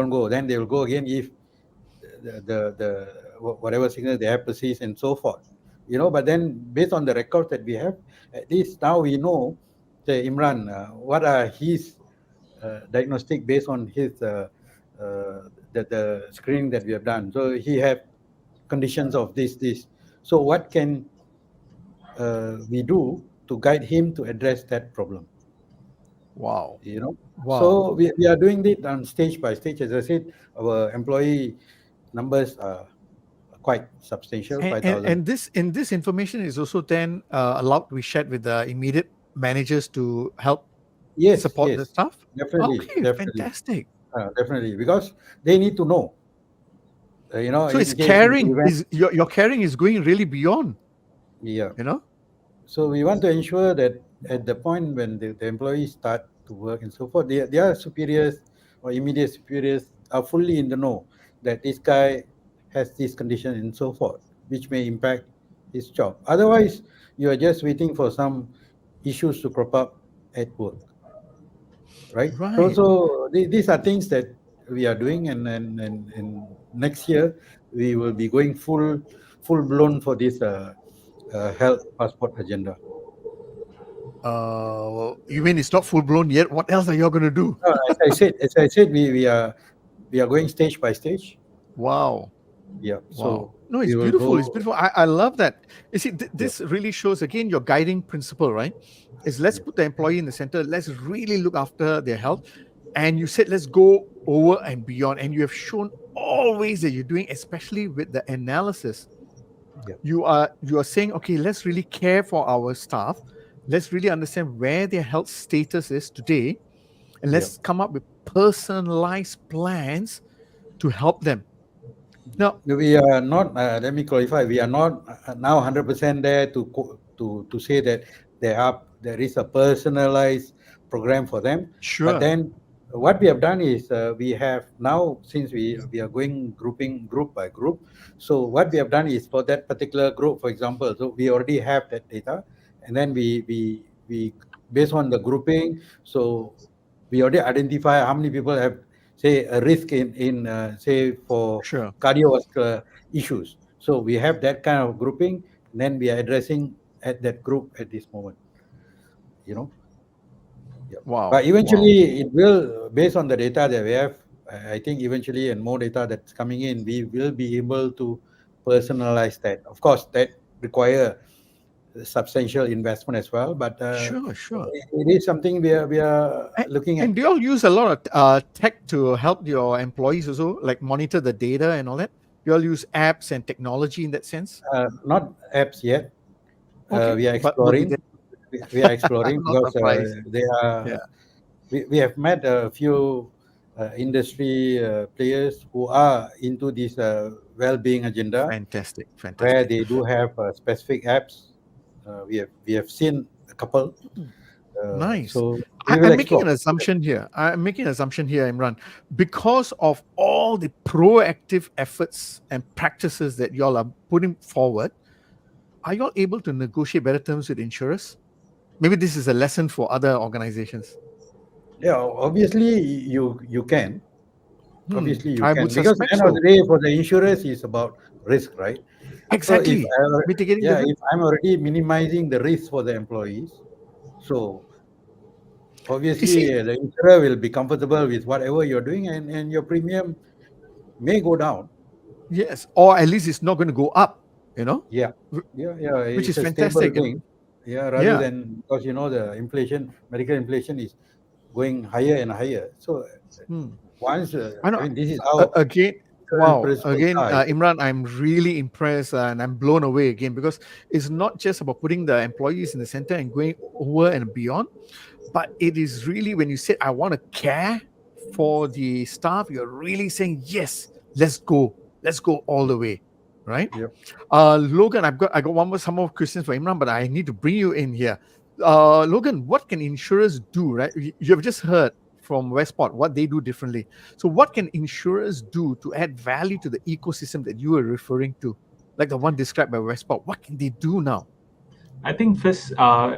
go. Then they will go again if whatever sickness they have persists and so forth. But then based on the records that we have, at least now we know, say, Imran, what are his diagnostic based on his the screening that we have done. So he have conditions of this. So what can we do to guide him to address that problem? wow. you know Wow. so we are doing it on stage by stage. As I said, our employee numbers are quite substantial, And, 5,000. this information is also then allowed to be shared with the immediate managers to help Yes, support the yes, staff. definitely, Okay, definitely, fantastic. definitely, because they need to know, So it's in case in the caring event. is your caring is going really beyond, Yeah. you know? So we want to ensure that at the point when the employees start to work and so forth, their superiors or immediate superiors are fully in the know that this guy has this condition and so forth, which may impact his job. Otherwise, you are just waiting for some issues to crop up at work, right? So Right. so these are things that we are doing, and next year we will be going full blown for this health passport agenda. You mean it's not full blown yet? What else are you going to do? As I said, we are going stage by stage. Wow. Yeah. Wow. So No, it's we will beautiful. It's go. beautiful. I love that. You see, Yeah. this really shows again your guiding principle, right? Is let's Yeah. put the employee in the center. Let's really look after their health. And you said let's go over and beyond. And you have shown all ways that you're doing, especially with the analysis. Yeah. You are saying, okay, let's really care for our staff. Let's really understand where their health status is today, and Yeah. let's come up with personalized plans to help them. Now, We are not. Let me clarify. We are not now 100% there to say that there is a personalized program for them. But sure. then what we have done is we have now, since we are going grouping group by group. So what we have done is for that particular group, for example, so we already have that data, and then we based on the grouping. So we already identify how many people have say a risk in say for Sure. cardiovascular issues. So we have that kind of grouping, then we are addressing at that group at this moment, you know. Yeah. Wow. But eventually it will, based on the data that we have, I think eventually, and more data that's coming in, we will be able to personalize that. Of course, that require substantial investment as well, but Sure, sure. it is something we are And, looking at. and do you all use a lot of tech to help your employees also, like monitor the data and all that? Do you all use apps and technology in that sense? Not apps yet. Okay, We are but will be exploring. there. We are exploring I'm not because surprised. they Yeah, are. We have met a few industry players who are into this well-being agenda, fantastic, where fantastic. they do have specific apps. We have seen a couple. Nice. So we will I'm making an explore. assumption here. I'm making an assumption here, Imran, because of all the proactive efforts and practices that y'all are putting forward. Are y'all able to negotiate better terms with insurers? Maybe this is a lesson for other organizations. Yeah, obviously you can. Obviously you I would can, because at suspect the end of the so. day, for the insurers, is about risk, right? So if Exactly. Mitigating the yeah, risk. if I'm already minimizing the risk for the employees, so You obviously see, the insurer will be comfortable with whatever you're doing, and your premium may go down. yes, or at least it's not going to go up, you know, Yeah, wh- yeah, which it's is a stable fantastic. thing. Yeah, rather Yeah, than, because the inflation, medical inflation is going higher and higher. So hmm. once, I I know. mean, this is how Again, insurance wow. principles Again, are. Imran, I'm really impressed and I'm blown away again because it's not just about putting the employees in the center and going over and beyond, but it is really when you say, I want to care for the staff, you're really saying, yes, let's go all the way, right? Yep. Logan, I got some more questions for Imran, but I need to bring you in here. Logan, what can insurers do, right? You have just heard from Westport what they do differently. So, what can insurers do to add value to the ecosystem that you were referring to, like the one described by Westport? What can they do now? I think first,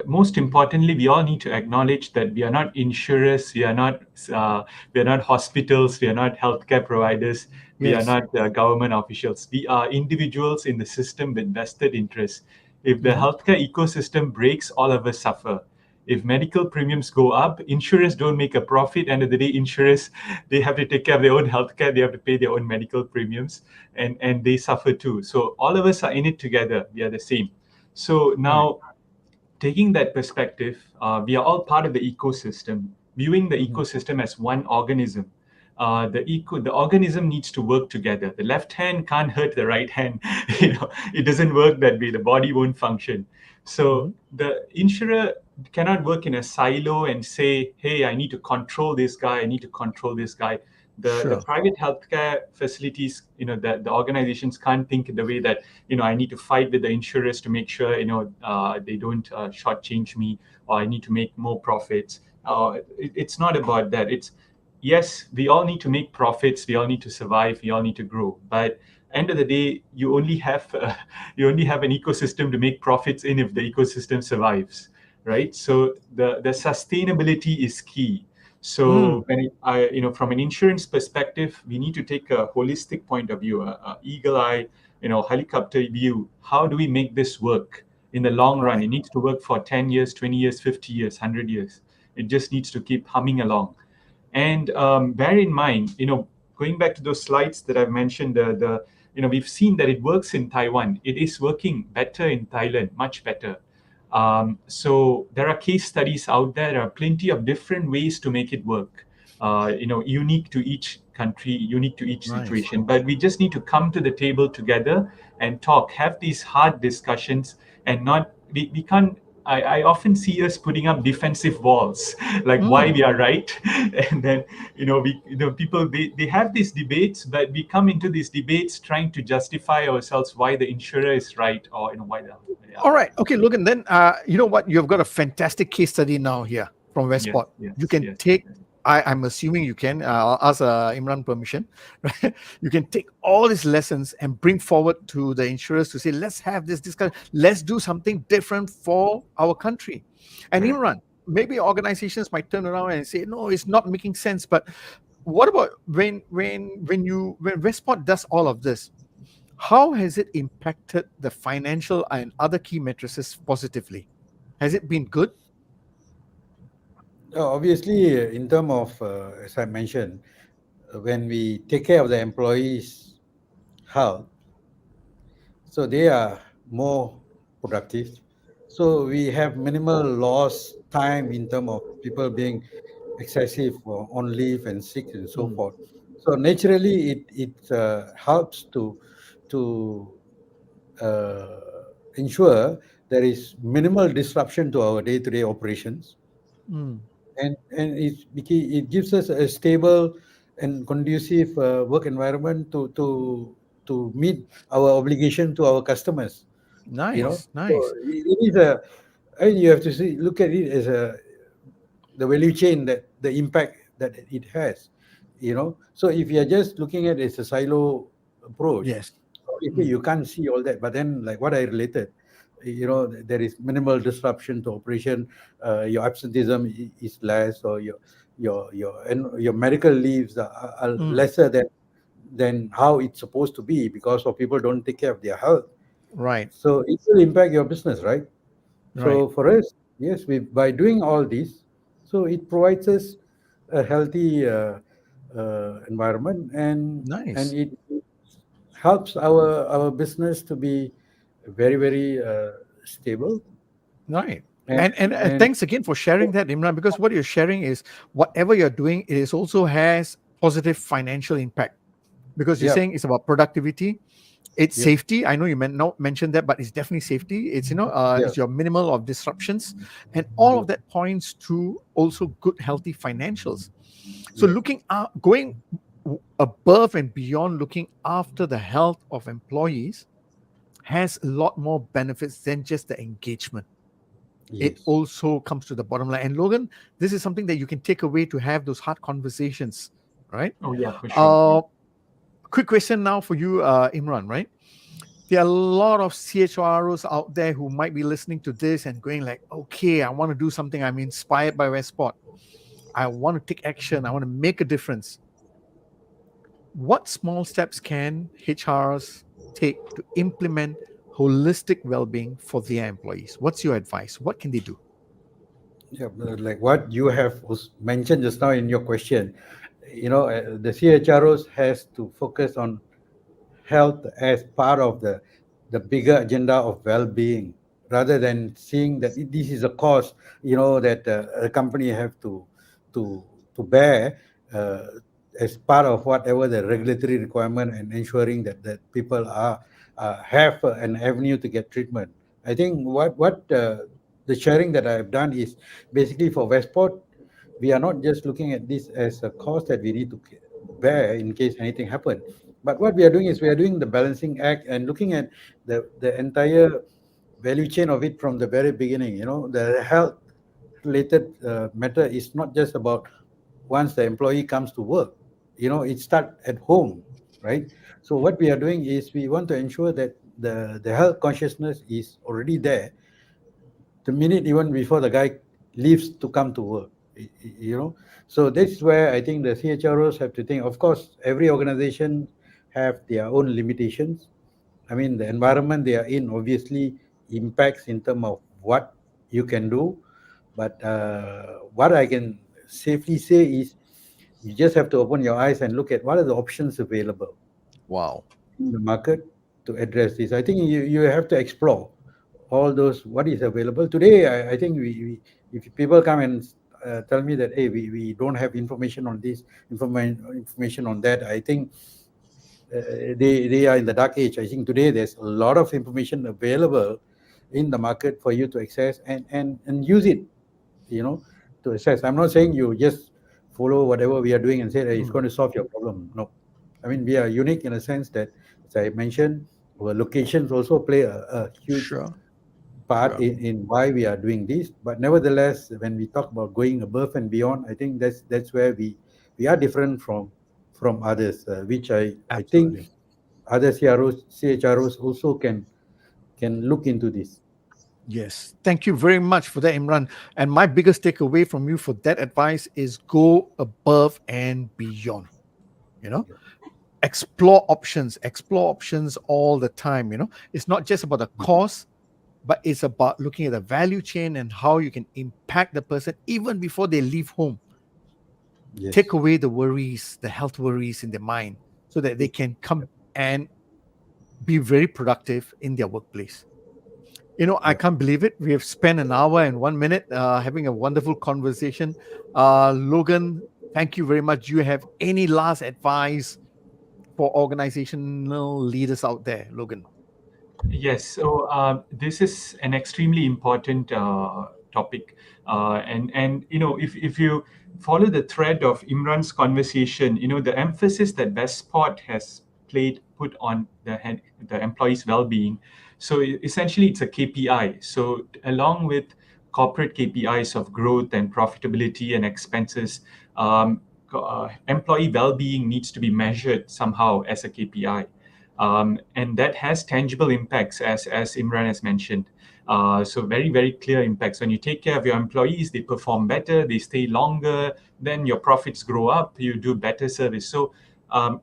most importantly, we all need to acknowledge that we are not insurers, uh, we are not hospitals, we are not healthcare providers, we are Yes. not government officials. We are individuals in the system with vested interests. If the Mhm. healthcare ecosystem breaks, all of us suffer. If medical premiums go up, insurers don't make a profit. End of the day, insurers, they have to take care of their own healthcare, they have to pay their own medical premiums, and they suffer too. So all of us are in it together. We are the same. So Right. now, taking that perspective, we are all part of the ecosystem, viewing the Mhm. ecosystem as one organism. The organism needs to work together. The left hand can't hurt the right hand. It doesn't work that way. The body won't function. So Mhm. the insurer cannot work in a silo and say, "Hey, I need to control this guy. I need to control this guy." The Sure. private healthcare facilities, the organizations can't think in the way that, I need to fight with the insurers to make sure, they don't shortchange me, or I need to make more profits. It's not about that. It's, yes, we all need to make profits, we all need to survive, we all need to grow. But end of the day, you only have you only have an ecosystem to make profits in if the ecosystem survives, right? So the sustainability is key. Mm. So from an insurance perspective, we need to take a holistic point of view, a eagle eye, helicopter view. How do we make this work in the long run? Right. It needs to work for 10 years, 20 years, 50 years, 100 years. It just needs to keep humming along. And bear in mind, going back to those slides that I've mentioned, we've seen that it works in Taiwan. It is working better in Thailand, much better. So there are case studies out there. There are plenty of different ways to make it work. Unique to each country, unique to each Nice. situation. But we just need to come to the table together and talk, have these hard discussions, and not we can't. I often see us putting up defensive walls, like why Mm. we are right, and then people they have these debates, but we come into these debates trying to justify ourselves why the insurer is right, or why the yeah. All right. Okay, Logan. Then you know what? You've got a fantastic case study now here from Yes, Westport. You yes, can yes, take. yes. I'm assuming you can. I'll ask Imran permission. Right? You can take all these lessons and bring forward to the insurers to say, let's have this discussion. Let's do something different for our country. And Correct. Imran, maybe organizations might turn around and say, no, it's not making sense. But what about when Westport does all of this? How has it impacted the financial and other key matrices positively? Has it been good? Obviously, in terms of, as I mentioned, when we take care of the employees' health, so they are more productive. So we have minimal loss time in terms of people being excessive or on leave and sick and so Mm, forth. So naturally, it helps to uh, ensure there is minimal disruption to our day-to-day operations, mm, and it gives us a stable and conducive work environment to meet our obligation to our customers. nice, So nice. it is a, and you have to see, look at it as a, the value chain, that the impact that it has. So if you are just looking at it as a silo approach, Yes. obviously Mm, you can't see all that. But then, like what I related, there is minimal disruption to operation. Your absenteeism is less, or your medical leaves are mm, lesser than how it's supposed to be, because of people don't take care of their health. right, So it will impact your business, right? right. So for us, yes, we, by doing all this, so it provides us a healthy environment, and Nice, it helps our business to be very, very stable. right. and And and thanks again for sharing that, Imran, because what you're sharing is whatever you're doing, it is also has positive financial impact. Because you're yep, saying it's about productivity, it's yep, safety. I know you meant not mention that, but it's definitely safety. It's yeah, it's your minimal of disruptions, and all of yep, that points to also good, healthy financials. So yep, looking out, going above and beyond looking after the health of employees has a lot more benefits than just the engagement. It yes, also comes to the bottom line. And Logan, this is something that you can take away to have those hard conversations, right? Oh yeah, for sure. Uh, quick question now for you, Imran, right? There are a lot of CHROs out there who might be listening to this and going like, okay, I want to do something. I'm inspired by Westport. I want to take action. I want to make a difference. What small steps can HRs take to implement holistic well-being for their employees? What's your advice? What can they do? yeah. Like what you have mentioned just now in your question, the CHROs has to focus on health as part of the bigger agenda of well-being, rather than seeing that this is a cost, that a company have to to bear, uh, as part of whatever the regulatory requirement, and ensuring that people have an avenue to get treatment. I think what the sharing that I've done is basically for Westport. We are not just looking at this as a cost that we need to bear in case anything happens, but what we are doing is we are doing the balancing act and looking at the entire value chain of it from the very beginning. The health related matter is not just about once the employee comes to work. It start at home, right? So what we are doing is we want to ensure that the health consciousness is already there the minute even before the guy leaves to come to work. So this is where I think the CHROs have to think. Of course, every organization have their own limitations. I mean, the environment they are in obviously impacts in terms of what you can do. But what I can safely say is you just have to open your eyes and look at what are the options available Wow. in the market to address this. I think you have to explore all those what is available today. I think if people come and tell me that, hey, we don't have information on this, information on that, I think they are in the dark age. I think today there's a lot of information available in the market for you to access and use it, you know, to assess. I'm not saying you just follow whatever we are doing and say that it's Mm, going to solve your problem. No, I mean we are unique in a sense that, as I mentioned, our locations also play a huge sure, part sure. in why we are doing this. But nevertheless, when we talk about going above and beyond, I think that's where we are different from others, which I think Absolutely. other CROs, CHROs also can look into this. Yes. Thank you very much for that, Imran. And my biggest takeaway from you for that advice is go above and beyond. You know, explore options all the time. It's not just about the cost, but it's about looking at the value chain and how you can impact the person even before they leave home. Take Yes. away the worries, the health worries in their mind, so that they can come and be very productive in their workplace. I Correct. can't believe it. We have spent an hour and 1 minute having a wonderful conversation. Logan, thank you very much. Do you have any last advice for organizational leaders out there, Logan? Yes, so this is an extremely important topic, and if you follow the thread of Imran's conversation, the emphasis that Westport has put on the employees' well-being. So essentially, it's a KPI. So along with corporate KPIs of growth and profitability and expenses, employee well-being needs to be measured somehow as a KPI. And that has tangible impacts, as Imran has mentioned. So very, very clear impacts. When you take care of your employees, they perform better, they stay longer, then your profits grow up, you do better service. So um,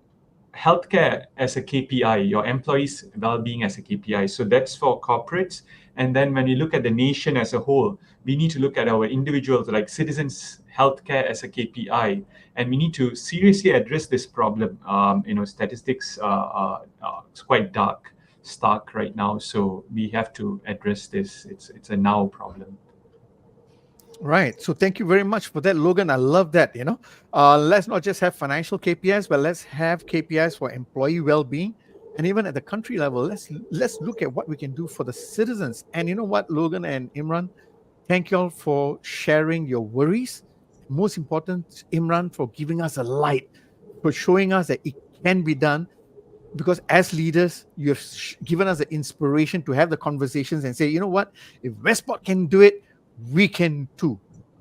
healthcare as a KPI, your employees' well-being as a KPI. So that's for corporates. And then when we look at the nation as a whole, we need to look at our individuals, like citizens' healthcare as a KPI, and we need to seriously address this problem. Statistics it's quite stark right now, so we have to address this. It's a now problem. Right. So thank you very much for that, Logan. I love that. Let's not just have financial KPIs, but let's have KPIs for employee well-being, and even at the country level, let's look at what we can do for the citizens. And you know what, Logan and Imran, thank you all for sharing your worries. Most important, Imran, for giving us a light, for showing us that it can be done. Because as leaders, you have given us the inspiration to have the conversations and say, you know what, if Westport can do it, we can too.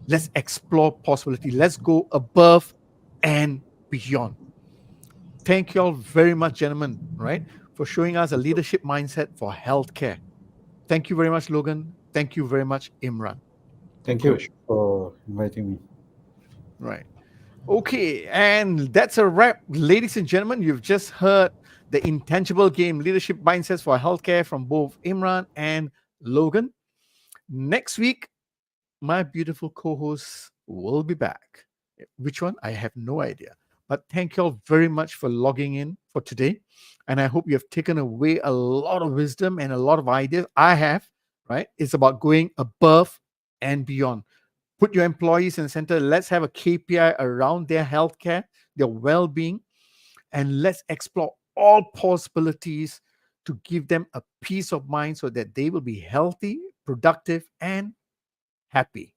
Let's explore possibility. Let's go above and beyond. Thank you all very much, gentlemen, right, for showing us a leadership mindset for healthcare. Thank you very much, Logan. Thank you very much, Imran. Thank Thank you, you Ashok. for inviting me. Right. Okay, and that's a wrap, ladies and gentlemen. You've just heard the Intangible Game Leadership Mindsets for Healthcare from both Imran and Logan. Next week, my beautiful co-hosts will be back. Which one? I have no idea. But thank you all very much for logging in for today. And I hope you have taken away a lot of wisdom and a lot of ideas. I have, right? It's about going above and beyond. Put your employees in the center. Let's have a KPI around their healthcare, their well-being, and let's explore all possibilities to give them a peace of mind so that they will be healthy, productive, and happy.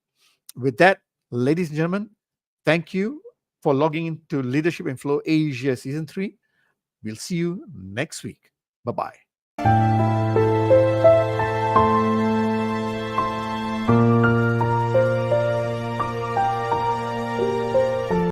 With that, ladies and gentlemen, thank you for logging into Leadership and Flow Asia Season 3. We'll see you next week. Bye bye.